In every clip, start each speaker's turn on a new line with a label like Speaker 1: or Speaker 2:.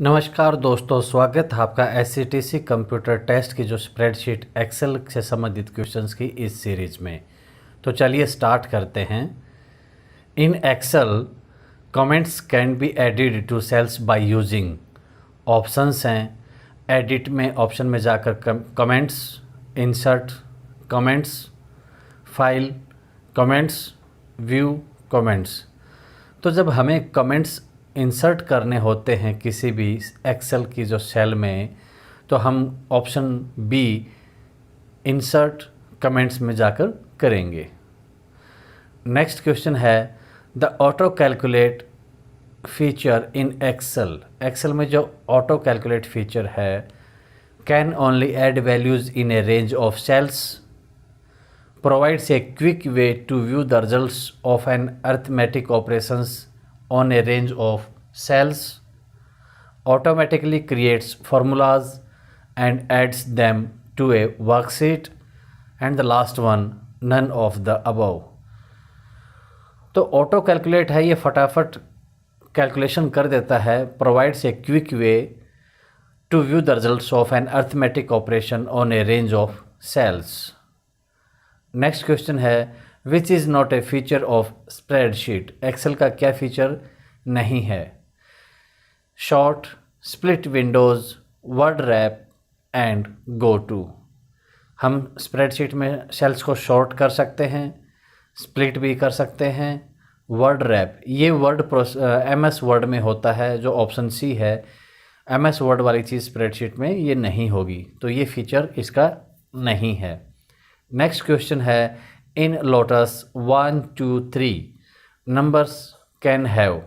Speaker 1: नमस्कार दोस्तों, स्वागत है आपका एससीटीसी कंप्यूटर टेस्ट की जो स्प्रेडशीट एक्सेल से संबंधित क्वेश्चंस की इस सीरीज में। तो चलिए स्टार्ट करते हैं। In Excel comments can be added to cells by using options हैं। एडिट में ऑप्शन में जाकर comments, insert comments, file comments, view comments. तो जब हमें कमेंट्स इंसर्ट करने होते हैं किसी भी एक्सेल की जो सेल में, तो हम ऑप्शन बी इंसर्ट कमेंट्स में जाकर करेंगे। नेक्स्ट क्वेश्चन है, the auto calculate feature in Excel में जो ऑटो कैलकुलेट फीचर है can only add values in a range of cells, provides a quick way to view the results of an arithmetic operations on a range of cells, automatically creates formulas and adds them to a worksheet, and the last one, none of the above। तो auto calculate है, ये फटाफट calculation कर देता है। Provides a quick way to view the results of an arithmetic operation on a range of cells. Next question है, which is not a feature of spreadsheet. Excel का क्या फीचर नहीं है? Sort, split windows, word wrap and go to. हम spreadsheet में cells को sort कर सकते हैं, स्प्लिट भी कर सकते हैं। वर्ड रैप, ये वर्ड MS वर्ड में होता है, जो ऑप्शन सी है। MS वर्ड वाली चीज़ स्प्रेडशीट में ये नहीं होगी, तो ये फीचर इसका नहीं है। नेक्स्ट क्वेश्चन है, in Lotus 1 2 3 numbers can have,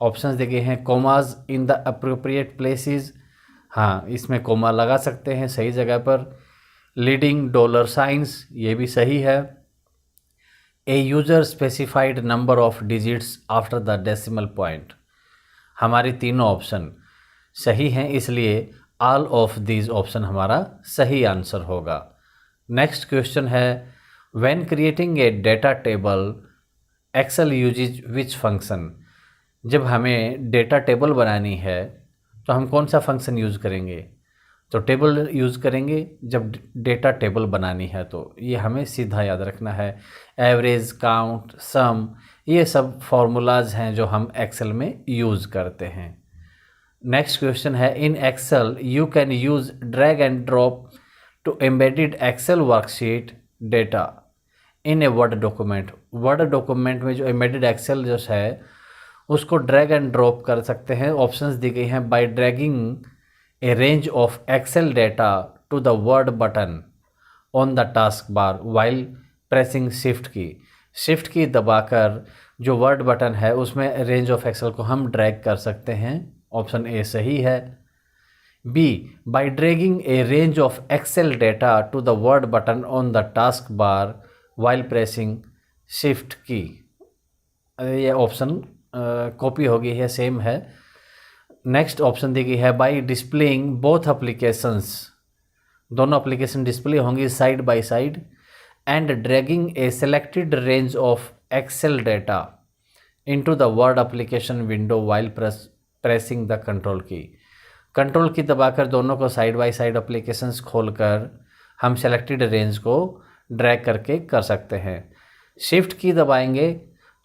Speaker 1: options दिए हैं, commas in the appropriate places, हाँ इसमें कोमा लगा सकते हैं सही जगह पर। लीडिंग डॉलर साइंस, ये भी सही है। ए user specified number of digits after the decimal point, हमारी तीनों ऑप्शन सही हैं, इसलिए ऑल ऑफ दीज ऑप्शन हमारा सही आंसर होगा। नेक्स्ट क्वेश्चन है, when creating a data table Excel uses which function. जब हमें डेटा टेबल बनानी है तो हम कौन सा फंक्शन यूज़ करेंगे? तो टेबल यूज़ करेंगे जब डेटा टेबल बनानी है, तो ये हमें सीधा याद रखना है। एवरेज, काउंट, सम, ये सब फार्मूलाज हैं जो हम एक्सेल में यूज़ करते हैं। नेक्स्ट क्वेश्चन है, in Excel you can use drag and drop to embedded Excel worksheet data in a Word document। Word document में जो embedded Excel जो है उसको ड्रैग एंड ड्रॉप कर सकते हैं। ऑप्शंस दी गई हैं, by dragging a range of Excel data to the Word button on the task bar while pressing shift key दबाकर जो वर्ड बटन है उसमें रेंज ऑफ Excel को हम ड्रैग कर सकते हैं। ऑप्शन ए सही है। B, by dragging a range of Excel data to the Word button on the task bar while pressing shift key. ये ऑप्शन कॉपी हो गई है, सेम है। नेक्स्ट ऑप्शन दी गई है, बाय डिस्प्लेइंग बोथ एप्लीकेशंस, दोनों एप्लीकेशन डिस्प्ले होंगी side by side, and dragging a selected range of Excel data into the Word application window while pressing the control key दबाकर दोनों को साइड बाय साइड एप्लीकेशंस खोलकर हम selected range को drag करके कर सकते हैं। शिफ्ट की दबाएंगे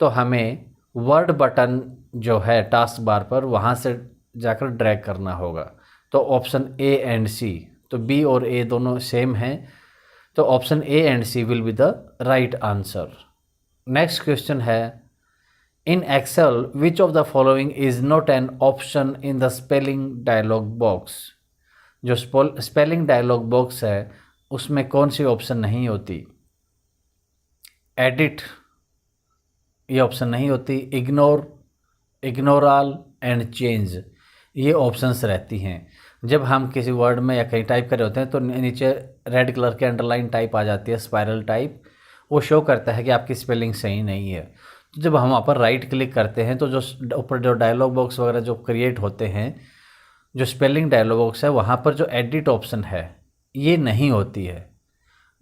Speaker 1: तो हमें वर्ड बटन जो है टास्क बार पर वहाँ से जाकर ड्रैग करना होगा। तो ऑप्शन ए एंड सी, तो बी और ए दोनों सेम हैं, तो option A and C will be the right answer. Next question है, in Excel which of the following is not an option in the spelling dialog box। जो spelling dialogue box है उसमें कौन C option नहीं होती? Edit, ये option नहीं होती। इग्नोर ऑल एंड चेंज, ये ऑप्शंस रहती हैं। जब हम किसी वर्ड में या कहीं टाइप कर रहे होते हैं तो नीचे रेड कलर के अंडरलाइन टाइप आ जाती है, स्पाइरल टाइप, वो शो करता है कि आपकी स्पेलिंग सही नहीं है। तो जब हम वहाँ पर राइट क्लिक करते हैं तो जो ऊपर जो डायलॉग बॉक्स वगैरह जो क्रिएट होते हैं, जो स्पेलिंग डायलॉग बॉक्स है, वहाँ पर जो एडिट ऑप्शन है ये नहीं होती है।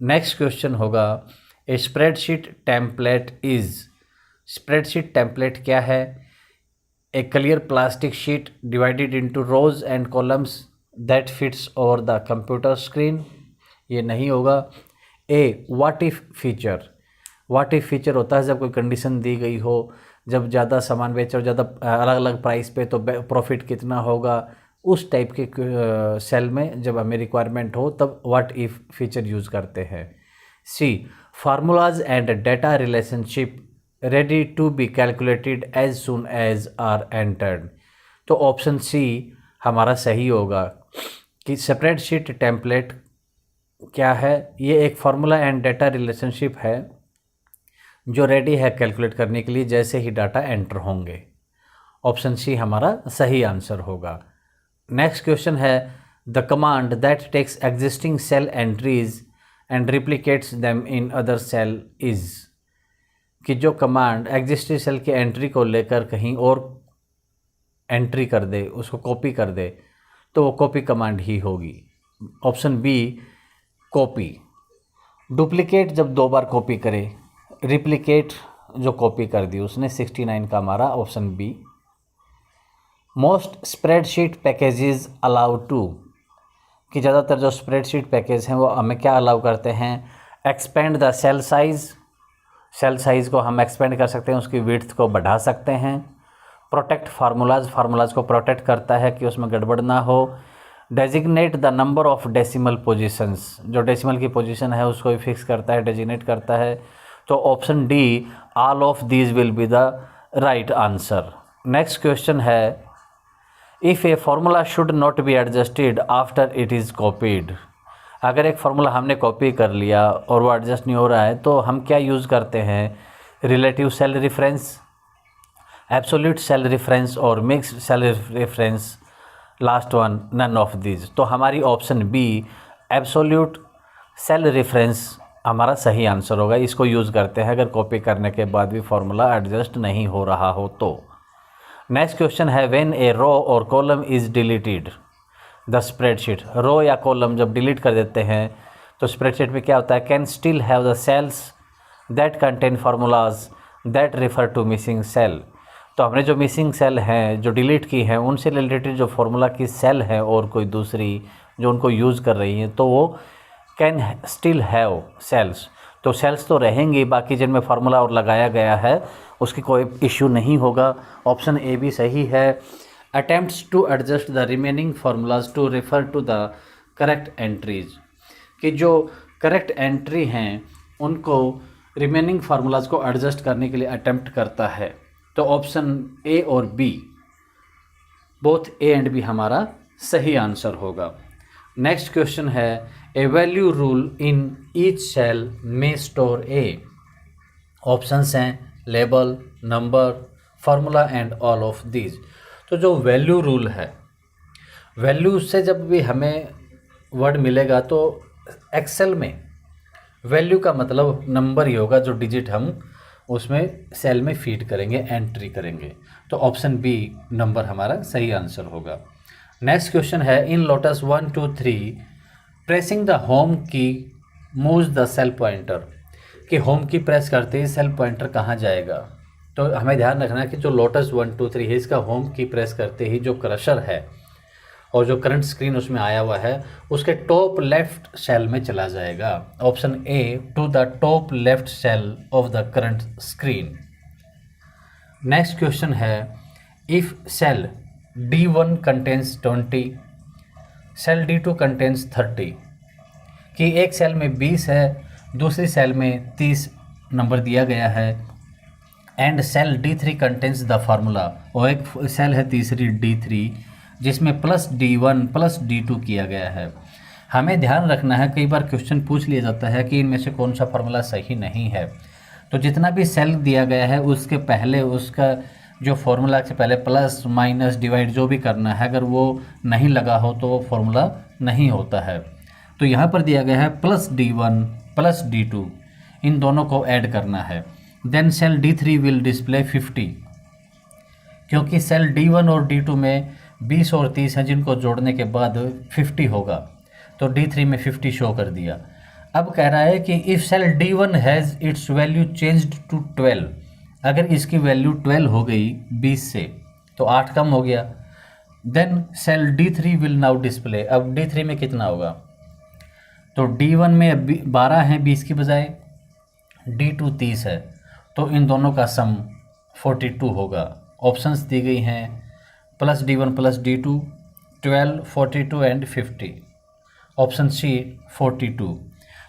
Speaker 1: नेक्स्ट क्वेश्चन होगा, a spreadsheet template is. Spreadsheet template क्या है? A clear plastic sheet divided into rows and columns that fits over the computer screen, ये नहीं होगा। A what if feature, what if feature होता है जब कोई कंडीशन दी गई हो, जब ज़्यादा सामान बेचे और ज़्यादा अलग अलग प्राइस पे तो प्रॉफिट कितना होगा, उस टाइप के सेल में जब हमें रिक्वायरमेंट हो तब व्हाट इफ फीचर यूज़ करते हैं। C formulas and data relationship ready to be calculated as soon as are entered, तो ऑप्शन सी हमारा सही होगा कि स्प्रेडशीट टेम्पलेट क्या है, ये एक फार्मूला एंड डेटा रिलेशनशिप है जो रेडी है कैलकुलेट करने के लिए जैसे ही डाटा एंटर होंगे। ऑप्शन सी हमारा सही आंसर होगा। नेक्स्ट क्वेश्चन है the command that takes existing cell entries and replicates them in other cell is, कि जो कमांड एग्जिस्टिंग सेल की एंट्री को लेकर कहीं और एंट्री कर दे, उसको कॉपी कर दे, तो वो कॉपी कमांड ही होगी। Option B copy. डुप्लीकेट जब 2 बार कॉपी करे, रिप्लिकेट जो कॉपी कर दी उसने 69 का हमारा option B. Most spreadsheet packages allow to, कि ज़्यादातर जो स्प्रेडशीट पैकेज हैं वो हमें क्या अलाउ करते हैं, expand the cell size, cell size को हम एक्सपेंड कर सकते हैं, उसकी विड्थ को बढ़ा सकते हैं। प्रोटेक्ट फार्मूलाज, फार्मूलाज को प्रोटेक्ट करता है कि उसमें गड़बड़ ना हो। Designate the number of decimal positions, जो डेसिमल की पोजीशन है उसको भी फिक्स करता है, डेजिग्नेट करता है। तो option D all of these will be the right answer. Next question है if a formula should not be adjusted after it is copied, अगर एक फार्मूला हमने कॉपी कर लिया और वो एडजस्ट नहीं हो रहा है तो हम क्या यूज़ करते हैं, relative cell reference, absolute cell reference और mix cell reference, last one none of these. तो हमारी option B absolute cell reference हमारा सही आंसर होगा। इसको यूज़ करते हैं अगर कॉपी करने के बाद भी फार्मूला एडजस्ट नहीं हो रहा हो तो। नेक्स्ट क्वेश्चन है when a row or column is deleted the spreadsheet, row या कॉलम जब डिलीट कर देते हैं तो स्प्रेडशीट में क्या होता है, can still have the cells that contain formulas that refer to missing cell, तो हमने जो मिसिंग सेल हैं जो डिलीट की हैं उनसे रिलेटेड जो फार्मूला की सेल है और कोई दूसरी जो उनको यूज़ कर रही हैं तो वो कैन स्टिल हैव सेल्स, तो सेल्स तो रहेंगी, बाकी जिनमें फार्मूला और लगाया गया है उसकी कोई इश्यू नहीं होगा। ऑप्शन ए भी सही है। Attempts to adjust the remaining formulas to refer to the correct entries, कि जो करेक्ट एंट्री हैं उनको रिमेनिंग फार्मूलाज को एडजस्ट करने के लिए अटेम्प्ट करता है। तो ऑप्शन ए और B, both A and B हमारा सही आंसर होगा। नेक्स्ट क्वेश्चन है a value rule in each cell में स्टोर ए, ऑप्शंस हैं label, number, formula and all of these. तो जो वैल्यू रूल है, वैल्यू से जब भी हमें वर्ड मिलेगा तो एक्सेल में वैल्यू का मतलब नंबर ही होगा, जो डिजिट हम उसमें सेल में फीड करेंगे, एंट्री करेंगे। तो ऑप्शन बी नंबर हमारा सही आंसर होगा। नेक्स्ट क्वेश्चन है in Lotus 1 2 3 pressing the home की मूव्स द सेल पॉइंटर, कि होम की प्रेस करते ही सेल पॉइंटर कहाँ जाएगा। तो हमें ध्यान रखना है कि जो लोटस 1 2 3 है इसका होम की प्रेस करते ही जो क्रशर है और जो करंट स्क्रीन उसमें आया हुआ है उसके टॉप लेफ्ट सेल में चला जाएगा। Option A to the top left cell of the current screen. Next question है if cell D1 contains 20, cell D2 contains 30, कि एक सेल में 20 है, दूसरी सेल में 30 नंबर दिया गया है, and cell D3 contains the formula, और एक सेल है तीसरी D3 जिसमें प्लस D1 प्लस D2 किया गया है। हमें ध्यान रखना है, कई बार क्वेश्चन पूछ लिया जाता है कि इनमें से कौन सा फार्मूला सही नहीं है, तो जितना भी सेल दिया गया है उसके पहले उसका जो फार्मूला से पहले प्लस माइनस डिवाइड जो भी करना है, अगर वो नहीं लगा हो तो वो फार्मूला नहीं होता है। तो यहाँ पर दिया गया है प्लस D1 प्लस D2, इन दोनों को ऐड करना है। Then cell D3 will display 50, क्योंकि सेल D1 और D2 में 20 और 30 हैं जिनको जोड़ने के बाद 50 होगा, तो D3 में 50 शो कर दिया। अब कह रहा है कि if cell D1 has its value changed to 12, अगर इसकी वैल्यू 12 हो गई 20 से, तो 8 कम हो गया। Then cell D3 will now display, अब D3 में कितना होगा, तो D1 में 12 है 20 की बजाय, D2 30 है, तो इन दोनों का सम 42 होगा। ऑप्शंस दी गई हैं plus D1 plus D2 12, 42 and 50। Option C 42।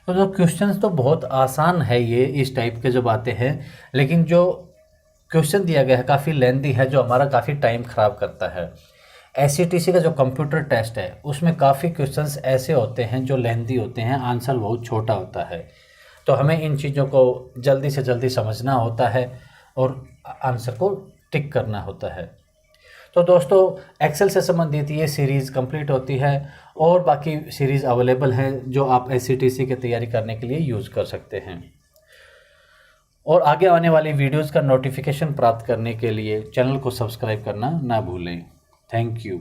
Speaker 1: तो जो क्वेश्चंस तो बहुत आसान है ये, इस टाइप के जो बातें हैं, लेकिन जो क्वेश्चन दिया गया है काफ़ी लेंदी है, जो हमारा काफ़ी टाइम ख़राब करता है। SCTC का जो कंप्यूटर टेस्ट है उसमें काफ़ी क्वेश्चंस ऐसे होते हैं जो लेंदी होते हैं, आंसर बहुत छोटा होता है, तो हमें इन चीज़ों को जल्दी से जल्दी समझना होता है और आंसर को टिक करना होता है। तो दोस्तों एक्सेल से संबंधित ये सीरीज़ कंप्लीट होती है और बाकी सीरीज़ अवेलेबल है जो आप SCTC की तैयारी करने के लिए यूज़ कर सकते हैं। और आगे आने वाली वीडियोज़ का नोटिफिकेशन प्राप्त करने के लिए चैनल को सब्सक्राइब करना ना भूलें। Thank you.